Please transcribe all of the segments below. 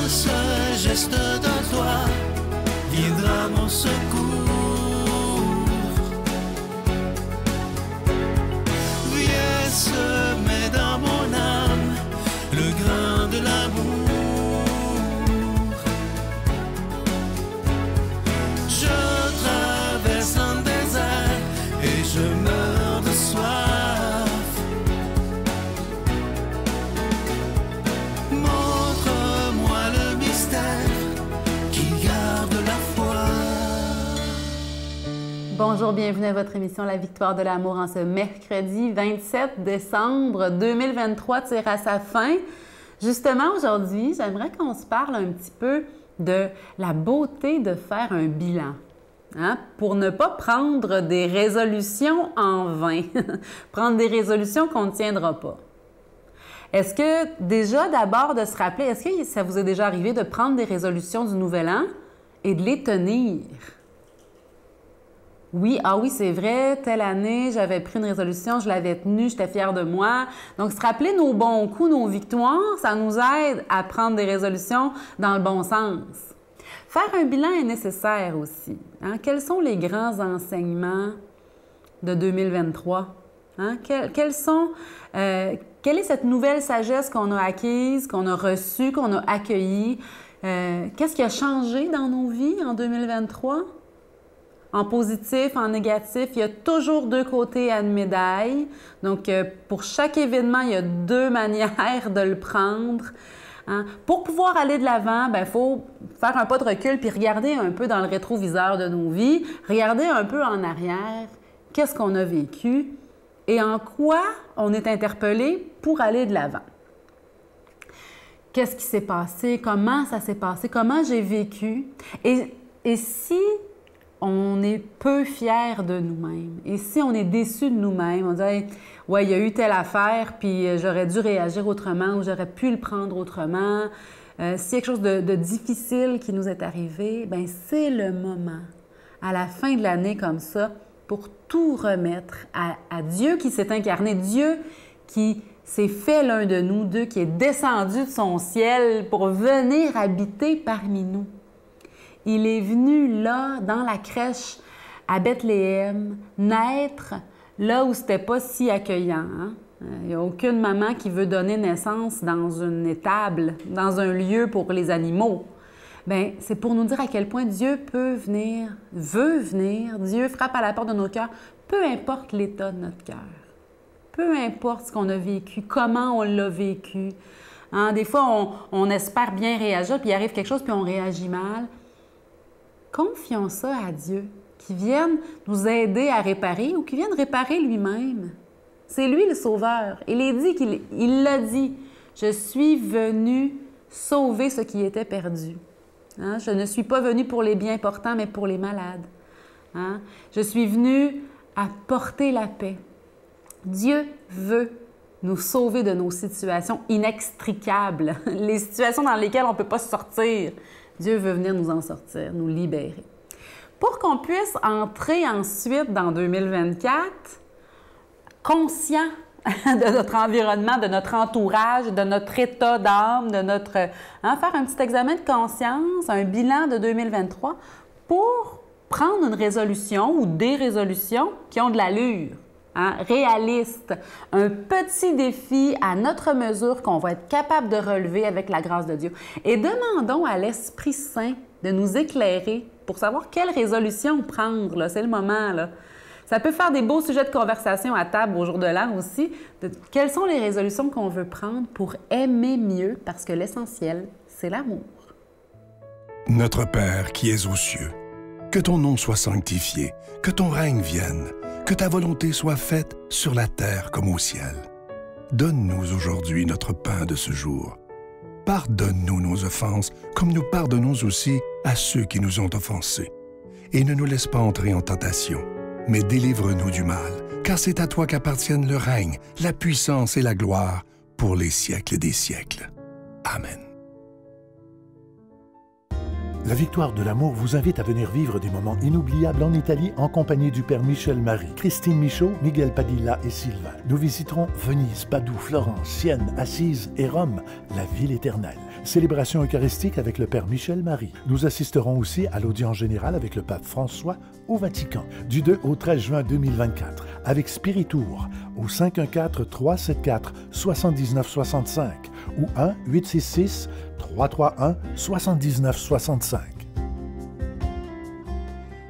ce geste de toi viendra mon secours. Viens semer dans mon âme le grain de l'amour. Je traverse un désert et je meurs de soif. Montre-moi le mystère qui garde la foi. Bonjour, bienvenue à votre émission La Victoire de l'amour en ce mercredi 27 décembre 2023 tire à sa fin. Justement, aujourd'hui, j'aimerais qu'on se parle un petit peu de la beauté de faire un bilan. Hein? Pour ne pas prendre des résolutions en vain, prendre des résolutions qu'on ne tiendra pas. Est-ce que déjà, d'abord, de se rappeler, est-ce que ça vous est déjà arrivé de prendre des résolutions du Nouvel An et de les tenir? Oui, ah oui, c'est vrai, telle année, j'avais pris une résolution, je l'avais tenue, j'étais fière de moi. Donc, se rappeler nos bons coups, nos victoires, ça nous aide à prendre des résolutions dans le bon sens. Faire un bilan est nécessaire aussi. Hein? Quels sont les grands enseignements de 2023? Hein? Quelle est cette nouvelle sagesse qu'on a acquise, qu'on a reçue, qu'on a accueillie? Qu'est-ce qui a changé dans nos vies en 2023? En positif, en négatif, il y a toujours deux côtés à une médaille. Donc, pour chaque événement, il y a deux manières de le prendre. Hein? Pour pouvoir aller de l'avant, il faut faire un pas de recul puis regarder un peu dans le rétroviseur de nos vies, regarder un peu en arrière, qu'est-ce qu'on a vécu et en quoi on est interpellé pour aller de l'avant. Qu'est-ce qui s'est passé? Comment ça s'est passé? Comment j'ai vécu? Et si on est peu fiers de nous-mêmes. Et si on est déçu de nous-mêmes, on dit hey, « ouais, il y a eu telle affaire, puis j'aurais dû réagir autrement ou j'aurais pu le prendre autrement. S'il y a quelque chose de difficile qui nous est arrivé, bien, c'est le moment, à la fin de l'année comme ça, pour tout remettre à Dieu qui s'est incarné, Dieu qui s'est fait l'un de nous, Dieu qui est descendu de son ciel pour venir habiter parmi nous. Il est venu là, dans la crèche à Bethléem, naître là où c'était pas si accueillant. Hein? Il n'y a aucune maman qui veut donner naissance dans une étable, dans un lieu pour les animaux. Bien, c'est pour nous dire à quel point Dieu peut venir, veut venir, Dieu frappe à la porte de nos cœurs, peu importe l'état de notre cœur, peu importe ce qu'on a vécu, comment on l'a vécu. Hein? Des fois, on espère bien réagir, puis il arrive quelque chose, puis on réagit mal. Confions ça à Dieu, qui vienne nous aider à réparer ou qui vienne réparer lui-même. C'est lui le sauveur. Il l'a dit, « Je suis venu sauver ce qui était perdu. Hein? Je ne suis pas venu pour les bien portants, mais pour les malades. Hein? Je suis venu apporter la paix. » Dieu veut nous sauver de nos situations inextricables, les situations dans lesquelles on ne peut pas sortir. Dieu veut venir nous en sortir, nous libérer. Pour qu'on puisse entrer ensuite dans 2024, conscient de notre environnement, de notre entourage, de notre état d'âme, de notre... faire un petit examen de conscience, un bilan de 2023 pour prendre une résolution ou des résolutions qui ont de l'allure. Hein, réaliste, un petit défi à notre mesure qu'on va être capable de relever avec la grâce de Dieu. Et demandons à l'Esprit Saint de nous éclairer pour savoir quelle résolution prendre. C'est le moment. Là. Ça peut faire des beaux sujets de conversation à table au jour de l'an aussi. Quelles sont les résolutions qu'on veut prendre pour aimer mieux? Parce que l'essentiel, c'est l'amour. Notre Père qui es aux cieux, que ton nom soit sanctifié, que ton règne vienne. Que ta volonté soit faite sur la terre comme au ciel. Donne-nous aujourd'hui notre pain de ce jour. Pardonne-nous nos offenses, comme nous pardonnons aussi à ceux qui nous ont offensés. Et ne nous laisse pas entrer en tentation, mais délivre-nous du mal, car c'est à toi qu'appartiennent le règne, la puissance et la gloire pour les siècles des siècles. Amen. La Victoire de l'amour vous invite à venir vivre des moments inoubliables en Italie en compagnie du Père Michel Marie, Christine Michaud, Miguel Padilla et Sylvain. Nous visiterons Venise, Padoue, Florence, Sienne, Assise et Rome, la ville éternelle. Célébration eucharistique avec le Père Michel Marie. Nous assisterons aussi à l'audience générale avec le Pape François au Vatican, du 2 au 13 juin 2024, avec Spiritour au 514-374-7965 ou 1-866-331-7965.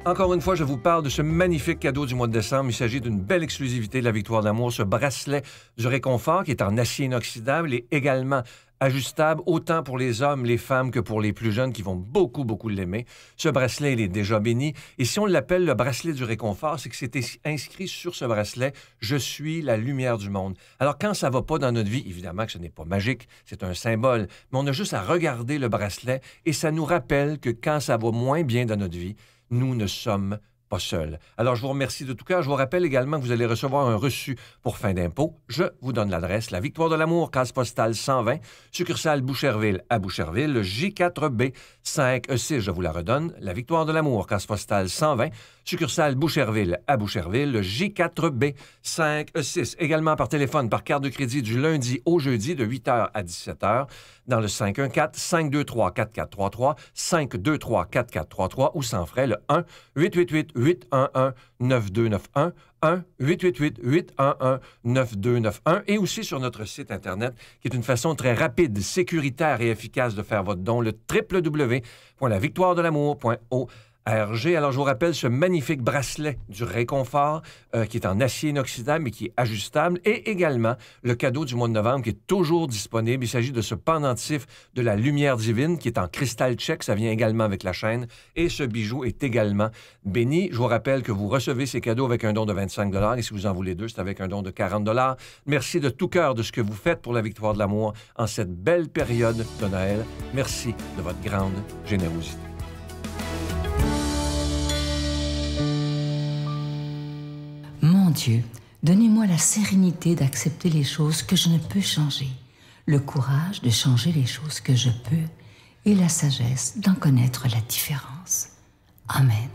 Encore une fois, je vous parle de ce magnifique cadeau du mois de décembre. Il s'agit d'une belle exclusivité de la Victoire de l'amour, ce bracelet du réconfort qui est en acier inoxydable et également ajustable, autant pour les hommes, les femmes que pour les plus jeunes qui vont beaucoup, beaucoup l'aimer. Ce bracelet, il est déjà béni. Et si on l'appelle le bracelet du réconfort, c'est que c'est inscrit sur ce bracelet « Je suis la lumière du monde ». Alors, quand ça va pas dans notre vie, évidemment que ce n'est pas magique, c'est un symbole, mais on a juste à regarder le bracelet et ça nous rappelle que quand ça va moins bien dans notre vie, nous ne sommes pas seuls. Alors, je vous remercie de tout cœur. Je vous rappelle également que vous allez recevoir un reçu pour fin d'impôt. Je vous donne l'adresse. La Victoire de l'amour, case postale 120, succursale Boucherville à Boucherville, le J4B 5E6. Je vous la redonne. La Victoire de l'amour, case postale 120, succursale Boucherville à Boucherville, le J4B 5E6. Également par téléphone, par carte de crédit du lundi au jeudi de 8h à 17h dans le 514-523-4433, 523-4433 ou sans frais le 1-888-811-9291, 1-888-811-9291 et aussi sur notre site Internet qui est une façon très rapide, sécuritaire et efficace de faire votre don, le www.lavictoiredelamour.org. Alors, je vous rappelle ce magnifique bracelet du réconfort qui est en acier inoxydable mais qui est ajustable et également le cadeau du mois de novembre qui est toujours disponible. Il s'agit de ce pendentif de la lumière divine qui est en cristal tchèque. Ça vient également avec la chaîne et ce bijou est également béni. Je vous rappelle que vous recevez ces cadeaux avec un don de 25 $ et si vous en voulez deux, c'est avec un don de 40 $. Merci de tout cœur de ce que vous faites pour la Victoire de l'amour en cette belle période de Noël. Merci de votre grande générosité. Mon Dieu, donnez-moi la sérénité d'accepter les choses que je ne peux changer, le courage de changer les choses que je peux et la sagesse d'en connaître la différence. Amen.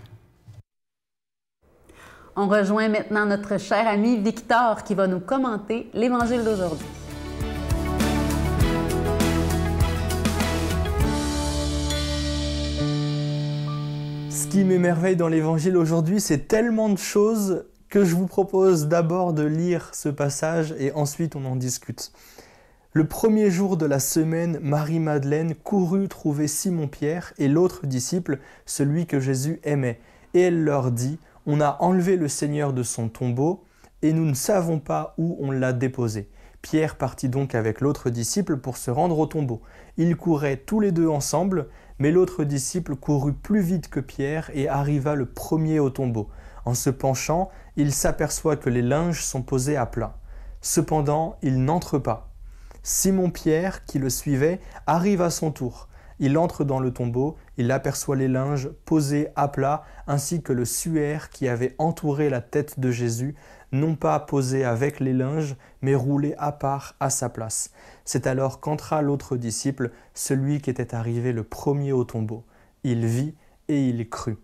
On rejoint maintenant notre cher ami Victor qui va nous commenter l'Évangile d'aujourd'hui. Ce qui m'émerveille dans l'Évangile aujourd'hui, c'est tellement de choses que je vous propose d'abord de lire ce passage et ensuite on en discute. Le premier jour de la semaine, Marie-Madeleine courut trouver Simon-Pierre et l'autre disciple, celui que Jésus aimait. Et elle leur dit, « On a enlevé le Seigneur de son tombeau et nous ne savons pas où on l'a déposé. » Pierre partit donc avec l'autre disciple pour se rendre au tombeau. Ils couraient tous les deux ensemble, mais l'autre disciple courut plus vite que Pierre et arriva le premier au tombeau. En se penchant, il s'aperçoit que les linges sont posés à plat. Cependant, il n'entre pas. Simon-Pierre, qui le suivait, arrive à son tour. Il entre dans le tombeau, il aperçoit les linges posés à plat, ainsi que le suaire qui avait entouré la tête de Jésus, non pas posé avec les linges, mais roulé à part à sa place. C'est alors qu'entra l'autre disciple, celui qui était arrivé le premier au tombeau. Il vit et il crut.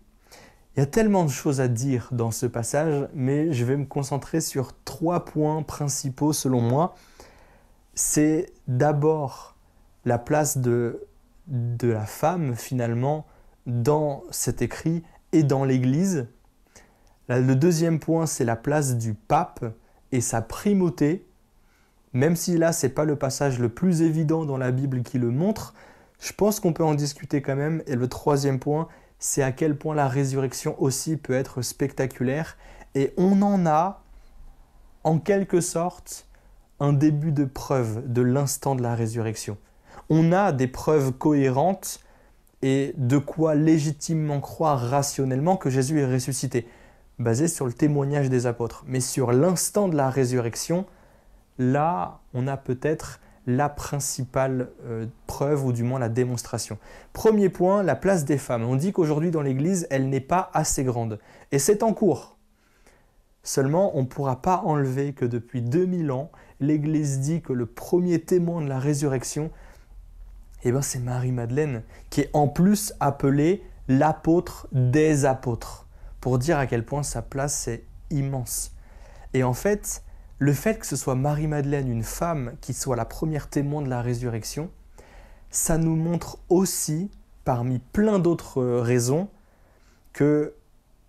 Il y a tellement de choses à dire dans ce passage, mais je vais me concentrer sur 3 points principaux selon moi. C'est d'abord la place de la femme finalement dans cet écrit et dans l'Église. Le deuxième point, c'est la place du pape et sa primauté. Même si là, ce n'est pas le passage le plus évident dans la Bible qui le montre, je pense qu'on peut en discuter quand même. Et le troisième point, c'est à quel point la résurrection aussi peut être spectaculaire. Et on en a, en quelque sorte, un début de preuve de l'instant de la résurrection. On a des preuves cohérentes et de quoi légitimement croire rationnellement que Jésus est ressuscité, basé sur le témoignage des apôtres. Mais sur l'instant de la résurrection, là, on a peut-être la principale preuve, ou du moins la démonstration. Premier point, la place des femmes. On dit qu'aujourd'hui dans l'Église, elle n'est pas assez grande. Et c'est en cours. Seulement, on ne pourra pas enlever que depuis 2000 ans, l'Église dit que le premier témoin de la résurrection, c'est Marie-Madeleine, qui est en plus appelée l'apôtre des apôtres, pour dire à quel point sa place est immense. Et en fait, le fait que ce soit Marie-Madeleine, une femme, qui soit la première témoin de la résurrection, ça nous montre aussi, parmi plein d'autres raisons, que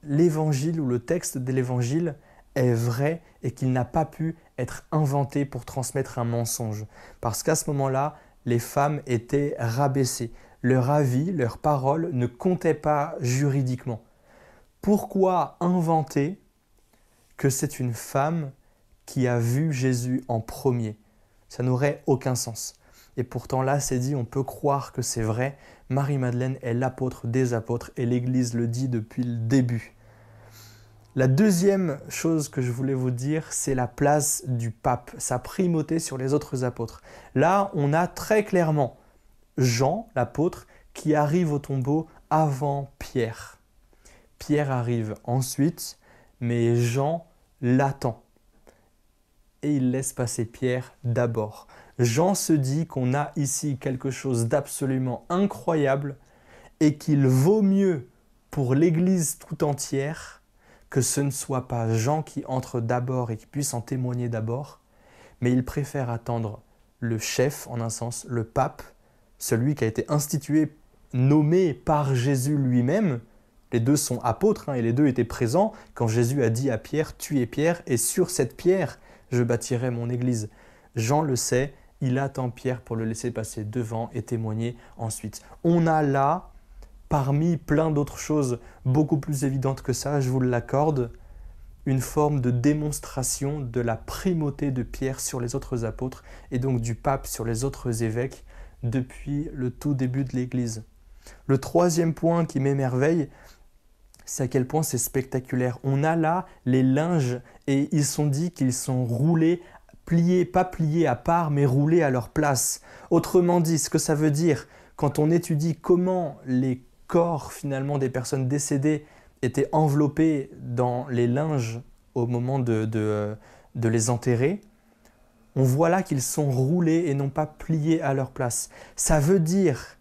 l'évangile ou le texte de l'évangile est vrai et qu'il n'a pas pu être inventé pour transmettre un mensonge. Parce qu'à ce moment-là, les femmes étaient rabaissées. Leur avis, leurs paroles ne comptaient pas juridiquement. Pourquoi inventer que c'est une femme qui a vu Jésus en premier? Ça n'aurait aucun sens. Et pourtant là, c'est dit, on peut croire que c'est vrai. Marie-Madeleine est l'apôtre des apôtres et l'Église le dit depuis le début. La deuxième chose que je voulais vous dire, c'est la place du pape, sa primauté sur les autres apôtres. Là, on a très clairement Jean, l'apôtre, qui arrive au tombeau avant Pierre. Pierre arrive ensuite, mais Jean l'attend. Et il laisse passer Pierre d'abord. Jean se dit qu'on a ici quelque chose d'absolument incroyable et qu'il vaut mieux pour l'Église tout entière que ce ne soit pas Jean qui entre d'abord et qui puisse en témoigner d'abord, mais il préfère attendre le chef, en un sens, le pape, celui qui a été institué, nommé par Jésus lui-même. Les deux sont apôtres et les deux étaient présents quand Jésus a dit à Pierre « Tu es Pierre et sur cette pierre, je bâtirai mon église ». Jean le sait, il attend Pierre pour le laisser passer devant et témoigner ensuite. On a là, parmi plein d'autres choses beaucoup plus évidentes que ça, je vous l'accorde, une forme de démonstration de la primauté de Pierre sur les autres apôtres et donc du pape sur les autres évêques depuis le tout début de l'Église. Le troisième point qui m'émerveille, c'est à quel point c'est spectaculaire. On a là les linges et ils sont dit qu'ils sont roulés, pliés, pas pliés à part, mais roulés à leur place. Autrement dit, ce que ça veut dire, quand on étudie comment les corps finalement des personnes décédées étaient enveloppés dans les linges au moment de les enterrer, on voit là qu'ils sont roulés et non pas pliés à leur place. Ça veut dire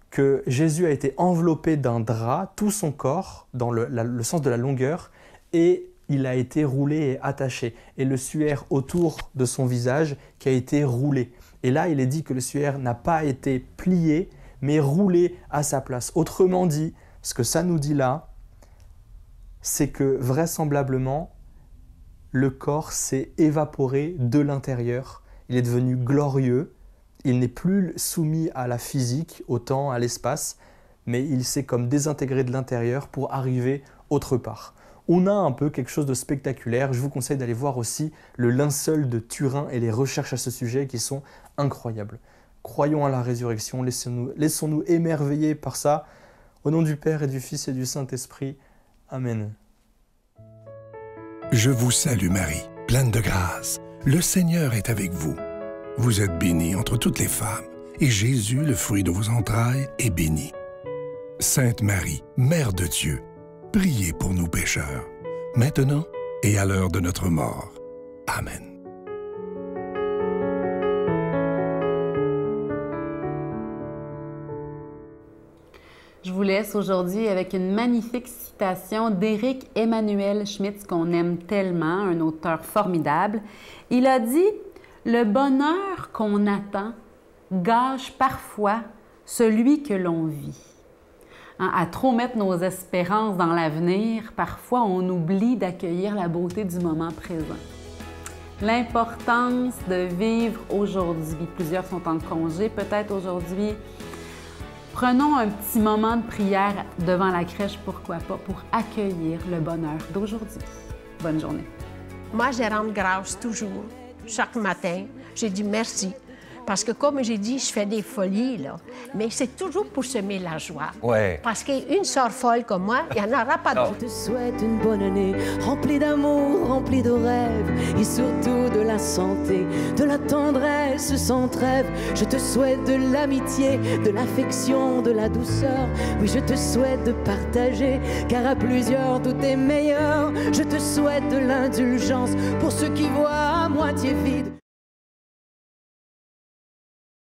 que Jésus a été enveloppé d'un drap, tout son corps, dans le sens de la longueur, et il a été roulé et attaché. Et le suaire autour de son visage qui a été roulé. Et là, il est dit que le suaire n'a pas été plié, mais roulé à sa place. Autrement dit, ce que ça nous dit là, c'est que vraisemblablement, le corps s'est évaporé de l'intérieur. Il est devenu glorieux. Il n'est plus soumis à la physique, au temps, à l'espace, mais il s'est comme désintégré de l'intérieur pour arriver autre part. On a un peu quelque chose de spectaculaire. Je vous conseille d'aller voir aussi le linceul de Turin et les recherches à ce sujet qui sont incroyables. Croyons à la résurrection, laissons-nous émerveiller par ça. Au nom du Père et du Fils et du Saint-Esprit. Amen. Je vous salue Marie, pleine de grâce. Le Seigneur est avec vous. Vous êtes bénie entre toutes les femmes, et Jésus, le fruit de vos entrailles, est béni. Sainte Marie, Mère de Dieu, priez pour nous pécheurs, maintenant et à l'heure de notre mort. Amen. Je vous laisse aujourd'hui avec une magnifique citation d'Éric Emmanuel Schmitz qu'on aime tellement, un auteur formidable. Il a dit « Le bonheur qu'on attend gâche parfois celui que l'on vit. » À trop mettre nos espérances dans l'avenir, parfois on oublie d'accueillir la beauté du moment présent. L'importance de vivre aujourd'hui. Plusieurs sont en congé, peut-être aujourd'hui. Prenons un petit moment de prière devant la crèche, pourquoi pas, pour accueillir le bonheur d'aujourd'hui. Bonne journée. Moi, je rends grâce toujours, chaque matin. J'ai dit merci. Parce que, comme j'ai dit, je fais des folies, là. Mais c'est toujours pour semer la joie. Ouais. Parce qu'une sœur folle comme moi, il n'y en aura pas d'autre. Je te souhaite une bonne année, remplie d'amour, remplie de rêves, et surtout de la santé, de la tendresse sans trêve. Je te souhaite de l'amitié, de l'affection, de la douceur. Oui, je te souhaite de partager, car à plusieurs tout est meilleur. Je te souhaite de l'indulgence pour ceux qui voient à moitié vide.